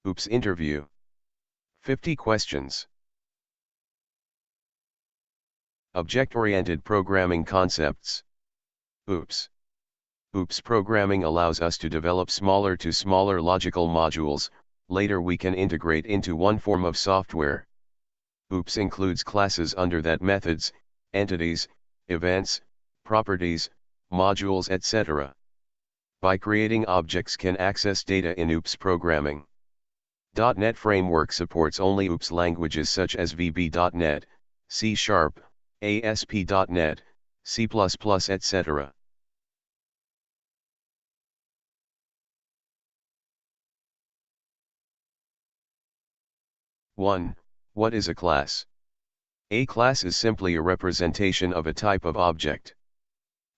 OOPS interview. 50 questions. Object-oriented programming concepts. OOPS. OOPS programming allows us to develop smaller to smaller logical modules, later we can integrate into one form of software. OOPS includes classes under that methods, entities, events, properties, modules etc. By creating objects can access data in OOPS programming. .NET Framework supports only OOPS languages such as VB.NET, C#, ASP.NET, C++, etc. One. What is a class? A class is simply a representation of a type of object.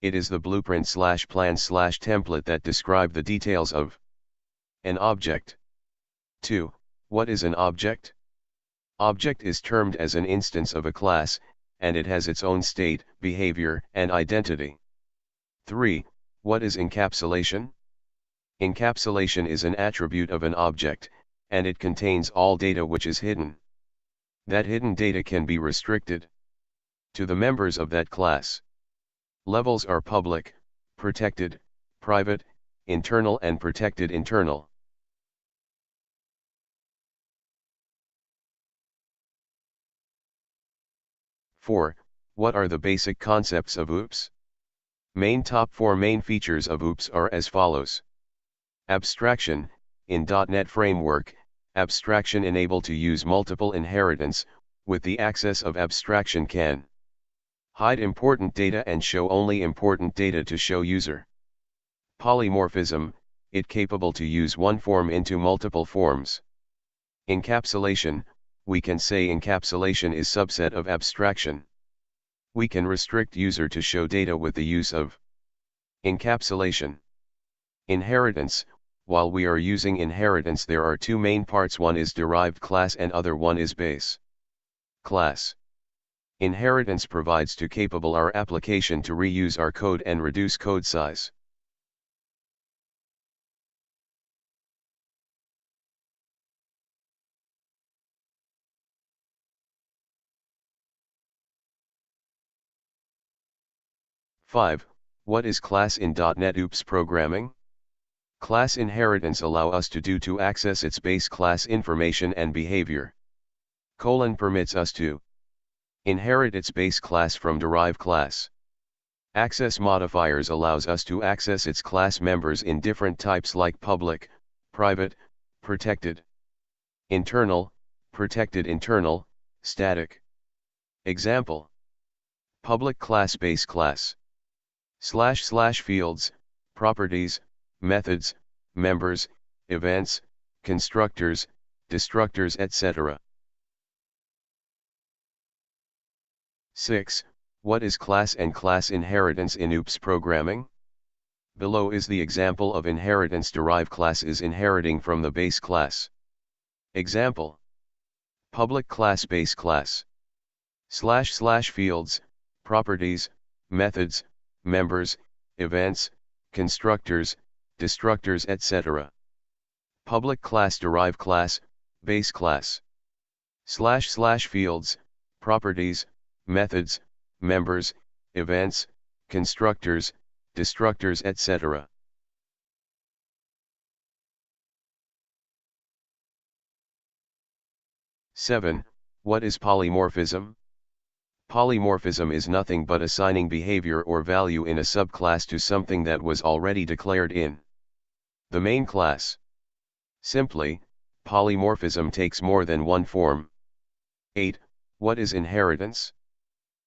It is the blueprint/plan/template that describe the details of an object. 2. What is an object? Object is termed as an instance of a class, and it has its own state, behavior, and identity. 3. What is encapsulation? Encapsulation is an attribute of an object, and it contains all data which is hidden. That hidden data can be restricted to the members of that class. Levels are public, protected, private, internal and protected internal. Four. What are the basic concepts of OOPS? Top 4 main features of OOPS are as follows. Abstraction. In .NET Framework, abstraction enable to use multiple inheritance, with the access of abstraction can hide important data and show only important data to show user. Polymorphism, it capable to use one form into multiple forms. Encapsulation, we can say encapsulation is subset of abstraction. We can restrict user to show data with the use of encapsulation. Inheritance, while we are using inheritance there are two main parts, one is derived class and other one is base class. Inheritance provides to capable our application to reuse our code and reduce code size. Five. What is class in .NET OOPS programming? Class inheritance allow us to access its base class information and behavior. Permits us to inherit its base class from derived class. Access modifiers allows us to access its class members in different types like public, private, protected, internal, protected internal, static. Example. Public class base class. / fields, properties, methods, members, events, constructors, destructors etc. 6. What is class and class inheritance in OOPS programming? Below is the example of inheritance. Derived class is inheriting from the base class. Example. Public class base class. / fields, properties, methods, members, events, constructors, destructors etc. Public class derived class, base class. / fields, properties, methods, members, events, constructors, destructors etc. Seven. What is polymorphism? Polymorphism is nothing but assigning behavior or value in a subclass to something that was already declared in the main class. Simply, polymorphism takes more than one form. 8. What is inheritance?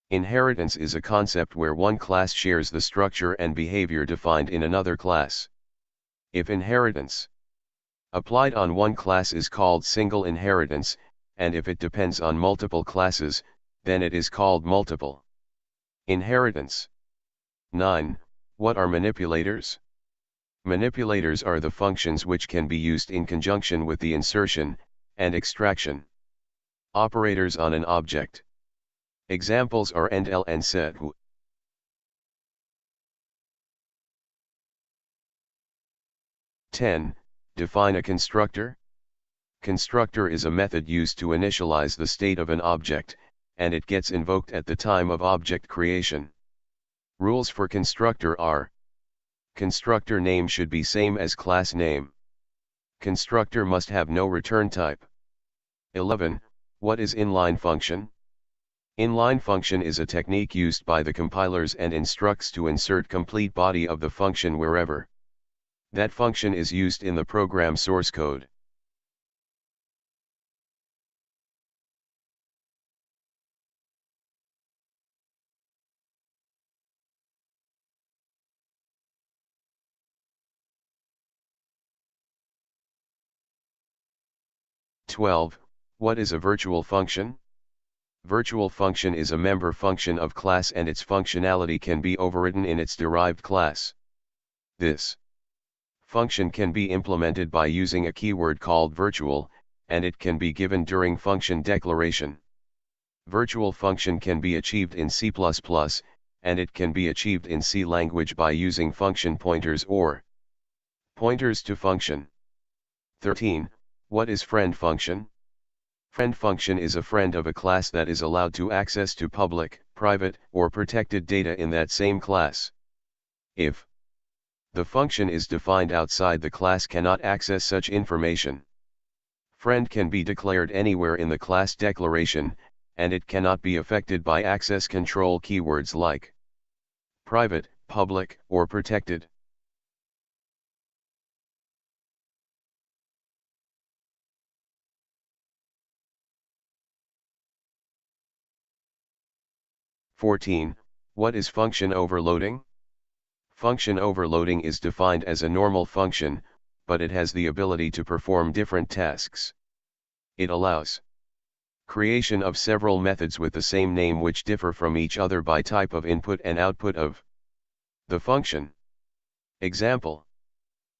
Inheritance is a concept where one class shares the structure and behavior defined in another class. If inheritance applied on one class is called single inheritance, and if it depends on multiple classes, then it is called multiple inheritance. 9. What are manipulators? Manipulators are the functions which can be used in conjunction with the insertion and extraction operators on an object. Examples are endl and set. 10. Define a constructor. Constructor is a method used to initialize the state of an object, and it gets invoked at the time of object creation. Rules for constructor are: constructor name should be same as class name. Constructor must have no return type. 11. What is inline function? Inline function is a technique used by the compilers and instructs to insert complete body of the function wherever that function is used in the program source code. What is a virtual function? Virtual function is a member function of class and its functionality can be overridden in its derived class. This function can be implemented by using a keyword called virtual, and it can be given during function declaration. Virtual function can be achieved in C++, and it can be achieved in C language by using function pointers or pointers to function. 13. What is friend function? Friend function is a friend of a class that is allowed to access to public, private, or protected data in that same class. If the function is defined outside the class cannot access such information. Friend can be declared anywhere in the class declaration, and it cannot be affected by access control keywords like private, public, or protected. What is function overloading? Function overloading is defined as a normal function, but it has the ability to perform different tasks. It allows creation of several methods with the same name which differ from each other by type of input and output of the function. Example: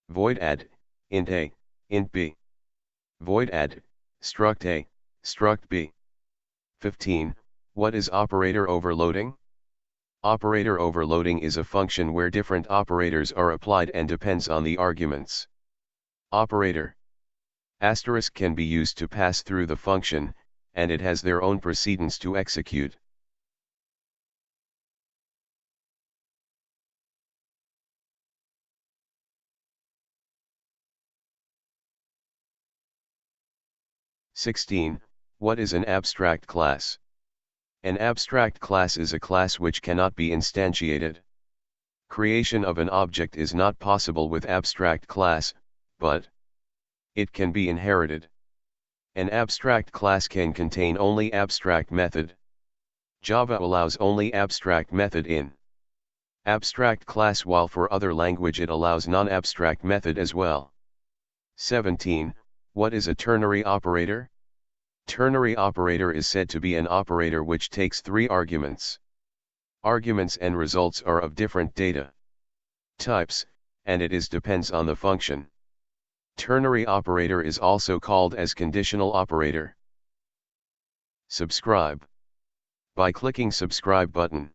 void add, int a, int b. Void add, struct a, struct b. 15. What is operator overloading? Operator overloading is a function where different operators are applied and depends on the arguments. Operator asterisk can be used to pass through the function, and it has their own precedence to execute. What is an abstract class? An abstract class is a class which cannot be instantiated. Creation of an object is not possible with abstract class, but it can be inherited. An abstract class can contain only abstract method. Java allows only abstract method in abstract class, while for other language it allows non-abstract method as well. 17. What is a ternary operator? Ternary operator is said to be an operator which takes three arguments. Arguments and results are of different data types, and it depends on the function. Ternary operator is also called as conditional operator. Subscribe by clicking subscribe button.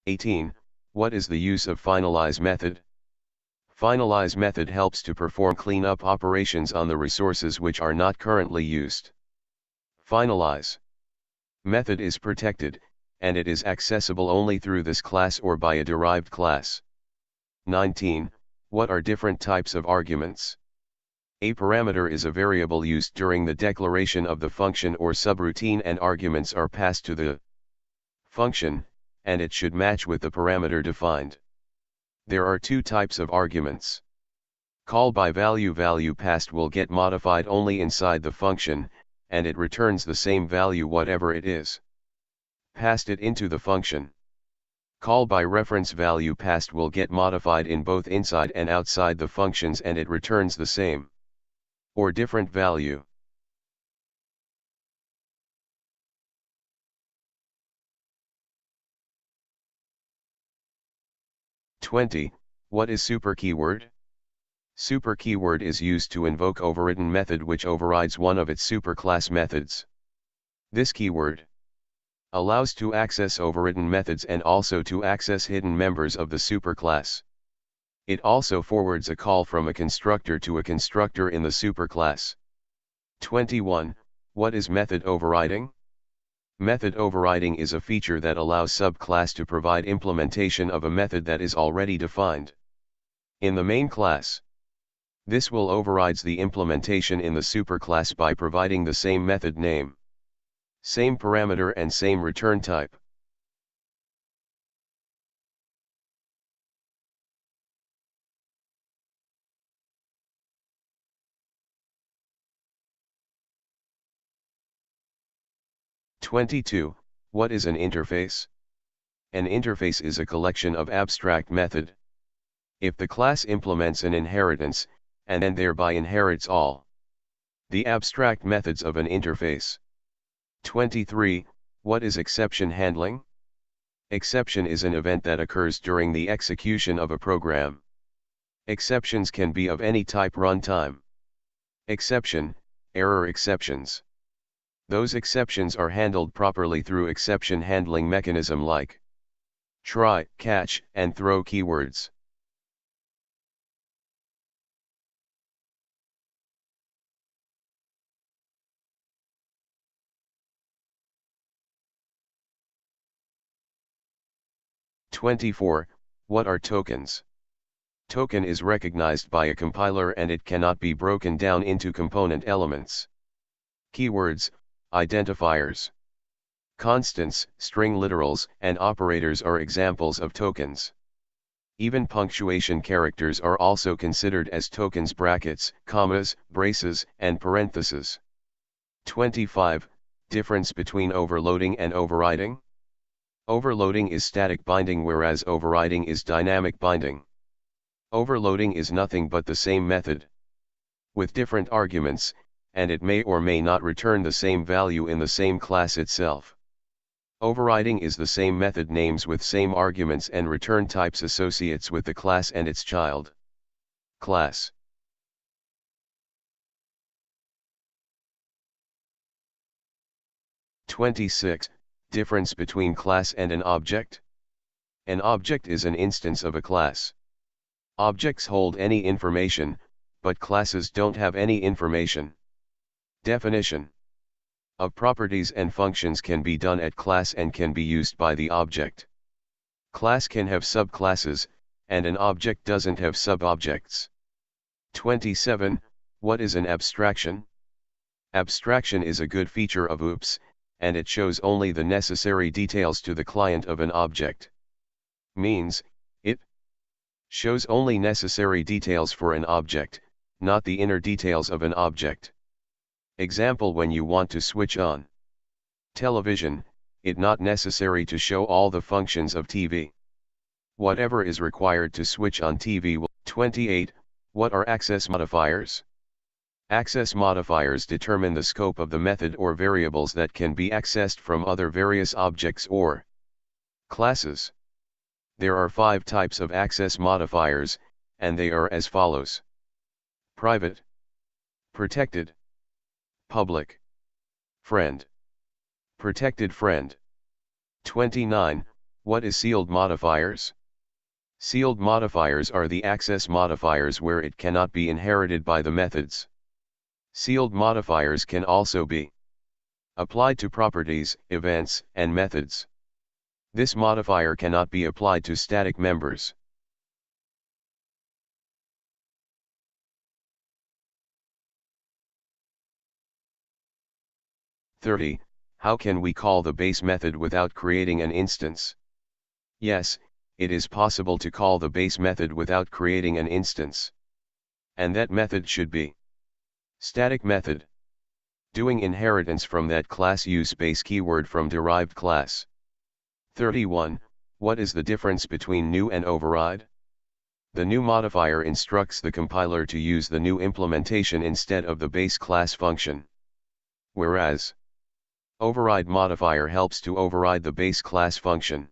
18. What is the use of finalize method? Finalize method helps to perform cleanup operations on the resources which are not currently used. Finalize method is protected, and it is accessible only through this class or by a derived class. 19. What are different types of arguments? A parameter is a variable used during the declaration of the function or subroutine, and arguments are passed to the function, and it should match with the parameter defined. There are two types of arguments. Call by value passed will get modified only inside the function, and it returns the same value whatever it is passed it into the function. Call by reference value passed will get modified in both inside and outside the functions, and it returns the same or different value. What is super keyword? Super keyword is used to invoke overridden method which overrides one of its superclass methods. This keyword allows to access overridden methods and also to access hidden members of the superclass. It also forwards a call from a constructor to a constructor in the superclass. 21. What is method overriding? Method overriding is a feature that allows subclass to provide implementation of a method that is already defined in the main class. This will overrides the implementation in the superclass by providing the same method name, same parameter and same return type. What is an interface? An interface is a collection of abstract method. If the class implements an inheritance, and then thereby inherits all the abstract methods of an interface. 23. What is exception handling? Exception is an event that occurs during the execution of a program. Exceptions can be of any type: runtime exception, error exceptions. Those exceptions are handled properly through exception handling mechanism like try, catch, and throw keywords. What are tokens? Token is recognized by a compiler and it cannot be broken down into component elements. Keywords, identifiers, constants, string literals, and operators are examples of tokens. Even punctuation characters are also considered as tokens: brackets, commas, braces, and parentheses. 25. Difference between overloading and overriding? Overloading is static binding, whereas overriding is dynamic binding. Overloading is nothing but the same method with different arguments, and it may or may not return the same value in the same class itself. Overriding is the same method names with same arguments and return types associates with the class and its child class. Difference between class and an object? An object is an instance of a class. Objects hold any information, but classes don't have any information. Definition of properties and functions can be done at class and can be used by the object. Class can have subclasses, and an object doesn't have subobjects. 27. What is an abstraction? Abstraction is a good feature of OOPS, and it shows only the necessary details to the client of an object. Means, it shows only necessary details for an object, not the inner details of an object. Example: when you want to switch on television, it not necessary to show all the functions of TV. Whatever is required to switch on TV will. 28. What are access modifiers? Access modifiers determine the scope of the method or variables that can be accessed from other various objects or classes. There are 5 types of access modifiers, and they are as follows: private, protected, public, friend, protected friend. 29. What is sealed modifiers? Sealed modifiers are the access modifiers where it cannot be inherited by the methods. Sealed modifiers can also be applied to properties, events, and methods. This modifier cannot be applied to static members. How can we call the base method without creating an instance? Yes, it is possible to call the base method without creating an instance. And that method should be static method. Doing inheritance from that class. Use base keyword from derived class. 31. What is the difference between new and override? The new modifier instructs the compiler to use the new implementation instead of the base class function, whereas override modifier helps to override the base class function.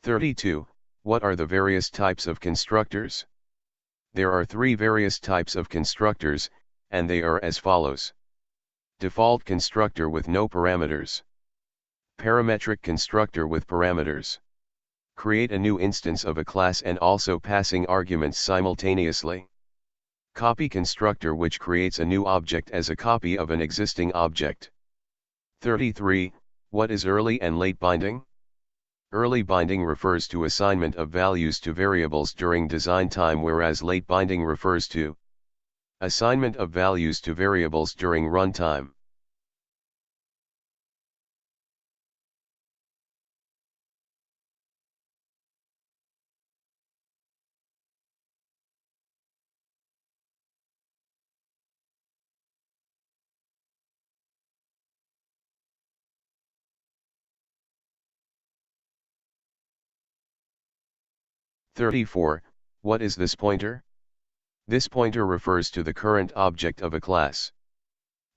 32. What are the various types of constructors? There are three various types of constructors, and they are as follows. Default constructor with no parameters. Parametric constructor with parameters. Create a new instance of a class and also passing arguments simultaneously. Copy constructor which creates a new object as a copy of an existing object. 33. What is early and late binding? Early binding refers to assignment of values to variables during design time, whereas late binding refers to assignment of values to variables during runtime. (34) What is this pointer? This pointer refers to the current object of a class.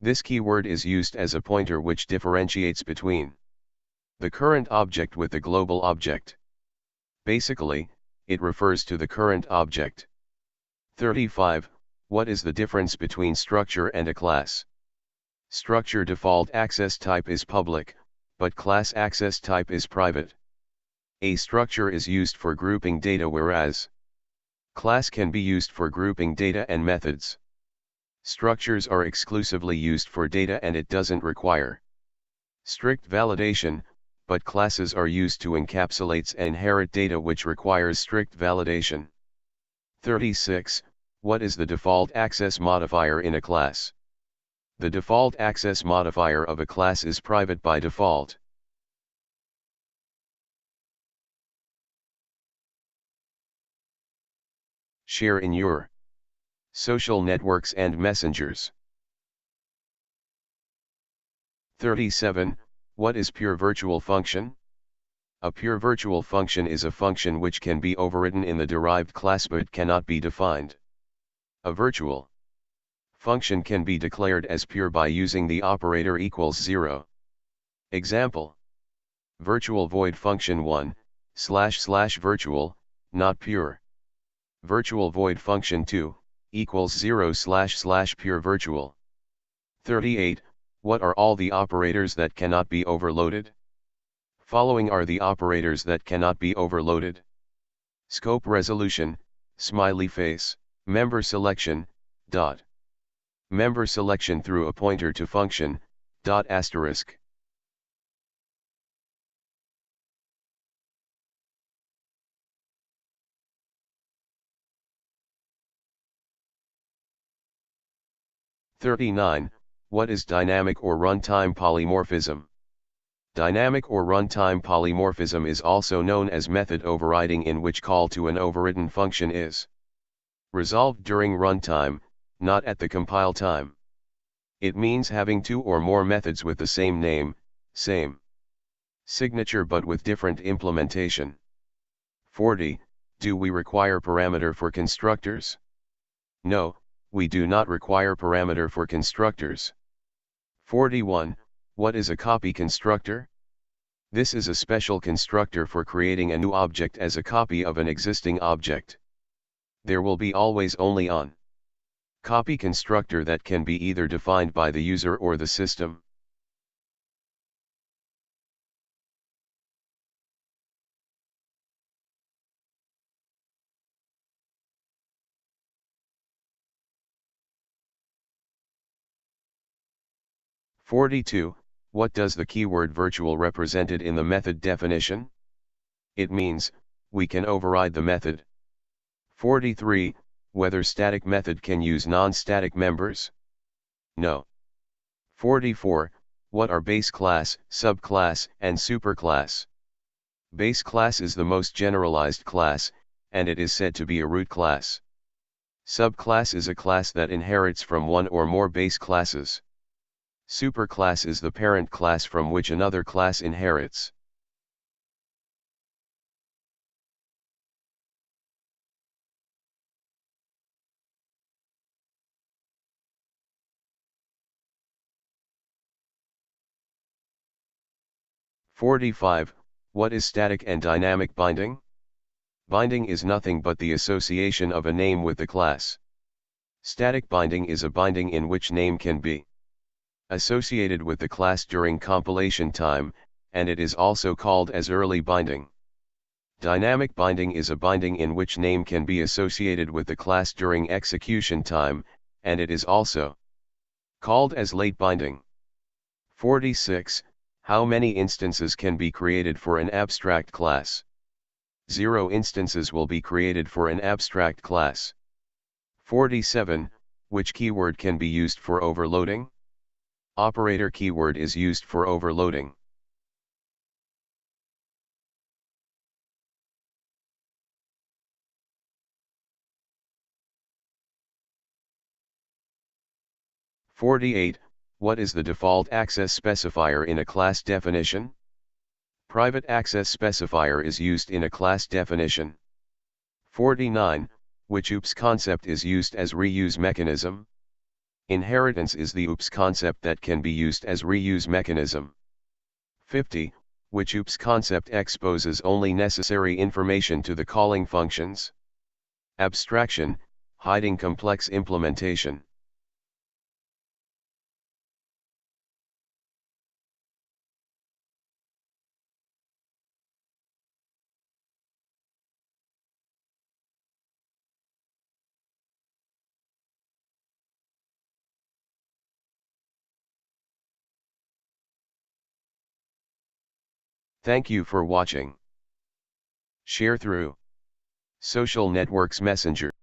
This keyword is used as a pointer which differentiates between the current object with the global object. Basically, it refers to the current object. 35. What is the difference between structure and a class? Structure default access type is public, but class access type is private. A structure is used for grouping data, whereas class can be used for grouping data and methods. Structures are exclusively used for data and it doesn't require strict validation, but classes are used to encapsulate and inherit data which requires strict validation. 36. What is the default access modifier in a class? The default access modifier of a class is private by default. Share in your social networks and messengers. 37. What is pure virtual function? A pure virtual function is a function which can be overridden in the derived class but cannot be defined. A virtual function can be declared as pure by using the operator equals 0. Example: virtual void function 1 / virtual, not pure. Virtual void function 2 equals 0 / pure virtual. 38. What are all the operators that cannot be overloaded? Following are the operators that cannot be overloaded: scope resolution, smiley face, member selection, dot. Member selection through a pointer to function, dot asterisk. (39) What is dynamic or runtime polymorphism? Dynamic or runtime polymorphism is also known as method overriding, in which call to an overridden function is resolved during runtime, not at the compile time. It means having two or more methods with the same name, same signature but with different implementation. 40. Do we require parameter for constructors? No, we do not require parameter for constructors. 41. What is a copy constructor? This is a special constructor for creating a new object as a copy of an existing object. There will be always only one copy constructor that can be either defined by the user or the system. (42) What does the keyword virtual represented in the method definition? It means, we can override the method. 43. Whether static method can use non-static members? No. 44. What are base class, subclass, and superclass? Base class is the most generalized class, and it is said to be a root class. Subclass is a class that inherits from one or more base classes. Superclass is the parent class from which another class inherits. (45) What is static and dynamic binding? Binding is nothing but the association of a name with the class. Static binding is a binding in which name can be associated with the class during compilation time, and it is also called as early binding. Dynamic binding is a binding in which name can be associated with the class during execution time, and it is also called as late binding. 46. How many instances can be created for an abstract class? 0 instances will be created for an abstract class. 47. Which keyword can be used for overloading? Operator keyword is used for overloading. What is the default access specifier in a class definition? Private access specifier is used in a class definition. 49. Which OOPS concept is used as reuse mechanism? Inheritance is the OOPS concept that can be used as reuse mechanism. 50. Which OOPS concept exposes only necessary information to the calling functions? Abstraction, hiding complex implementation. Thank you for watching. Share through social networks Messenger.